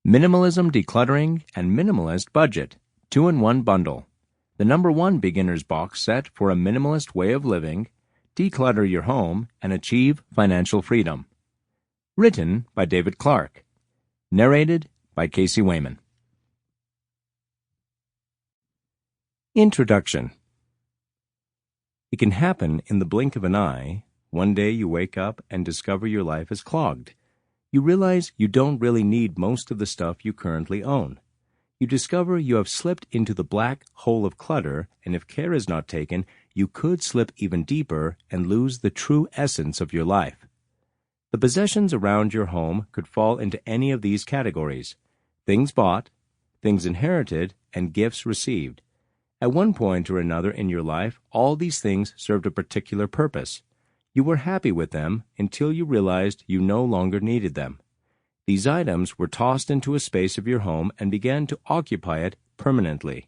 Minimalism Decluttering and Minimalist Budget, 2-in-1 bundle. The #1 beginner's box set for a minimalist way of living, declutter your home, and achieve financial freedom. Written by David Clark. Narrated by Casey Wyman. Introduction. It can happen in the blink of an eye. One day you wake up and discover your life is clogged. You realize you don't really need most of the stuff you currently own. You discover you have slipped into the black hole of clutter, and if care is not taken, you could slip even deeper and lose the true essence of your life. The possessions around your home could fall into any of these categories: things bought, things inherited, and gifts received. At one point or another in your life, all these things served a particular purpose. You were happy with them until you realized you no longer needed them. These items were tossed into a space of your home and began to occupy it permanently.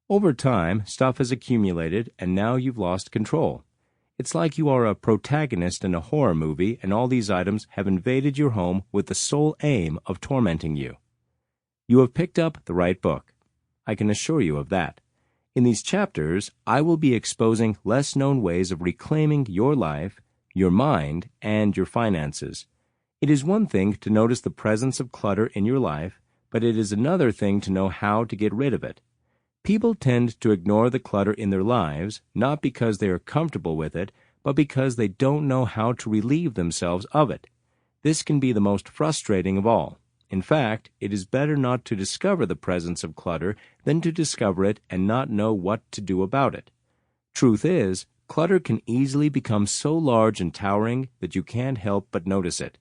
Over time, stuff has accumulated, and now you've lost control. It's like you are a protagonist in a horror movie, and all these items have invaded your home with the sole aim of tormenting you. You have picked up the right book. I can assure you of that. In these chapters, I will be exposing less-known ways of reclaiming your life, your mind, and your finances. It is one thing to notice the presence of clutter in your life, but it is another thing to know how to get rid of it. People tend to ignore the clutter in their lives, not because they are comfortable with it, but because they don't know how to relieve themselves of it. This can be the most frustrating of all. In fact, it is better not to discover the presence of clutter than to discover it and not know what to do about it. Truth is, clutter can easily become so large and towering that you can't help but notice it.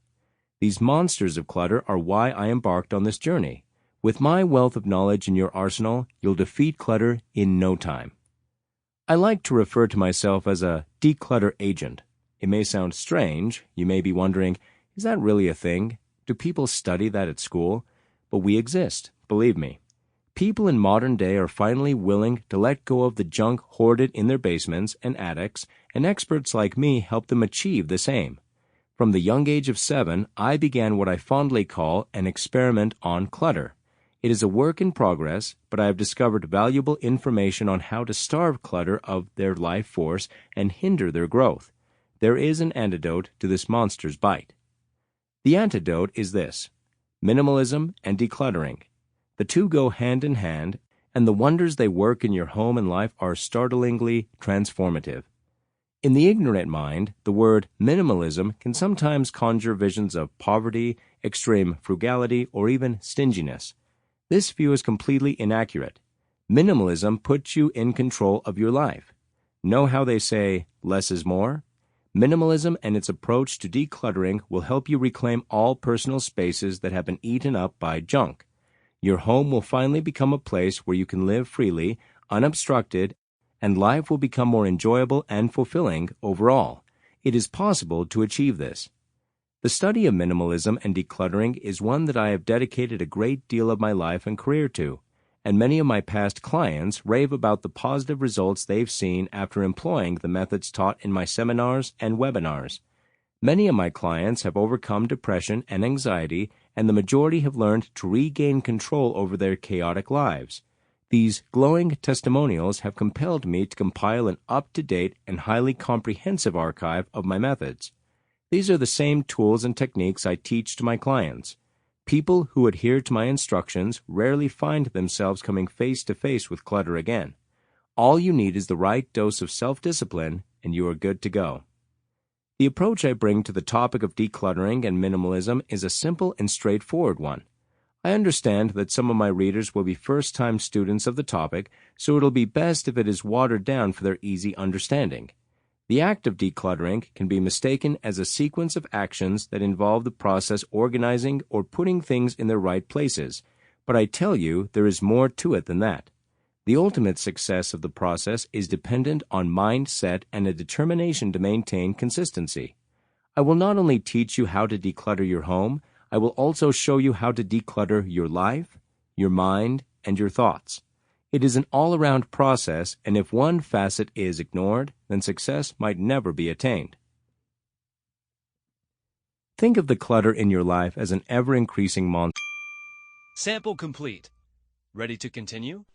These monsters of clutter are why I embarked on this journey. With my wealth of knowledge in your arsenal, you'll defeat clutter in no time. I like to refer to myself as a declutter agent. It may sound strange. You may be wondering, is that really a thing? Do people study that at school? But we exist, believe me. People in modern day are finally willing to let go of the junk hoarded in their basements and attics, and experts like me help them achieve the same. From the young age of 7, I began what I fondly call an experiment on clutter. It is a work in progress, but I have discovered valuable information on how to starve clutter of their life force and hinder their growth. There is an antidote to this monster's bite. The antidote is this: minimalism and decluttering. The two go hand in hand, and the wonders they work in your home and life are startlingly transformative. In the ignorant mind, the word minimalism can sometimes conjure visions of poverty, extreme frugality, or even stinginess. This view is completely inaccurate. Minimalism puts you in control of your life. Know how they say, less is more? Minimalism and its approach to decluttering will help you reclaim all personal spaces that have been eaten up by junk. Your home will finally become a place where you can live freely, unobstructed, and life will become more enjoyable and fulfilling overall. It is possible to achieve this. The study of minimalism and decluttering is one that I have dedicated a great deal of my life and career to, and many of my past clients rave about the positive results they've seen after employing the methods taught in my seminars and webinars. Many of my clients have overcome depression and anxiety, and the majority have learned to regain control over their chaotic lives. These glowing testimonials have compelled me to compile an up-to-date and highly comprehensive archive of my methods. These are the same tools and techniques I teach to my clients. People who adhere to my instructions rarely find themselves coming face to face with clutter again. All you need is the right dose of self-discipline, and you are good to go. The approach I bring to the topic of decluttering and minimalism is a simple and straightforward one. I understand that some of my readers will be first-time students of the topic, so it'll be best if it is watered down for their easy understanding. The act of decluttering can be mistaken as a sequence of actions that involve the process organizing or putting things in their right places, but I tell you there is more to it than that. The ultimate success of the process is dependent on mindset and a determination to maintain consistency. I will not only teach you how to declutter your home, I will also show you how to declutter your life, your mind, and your thoughts. It is an all-around process, and if one facet is ignored, then success might never be attained. Think of the clutter in your life as an ever-increasing monster. Sample complete. Ready to continue?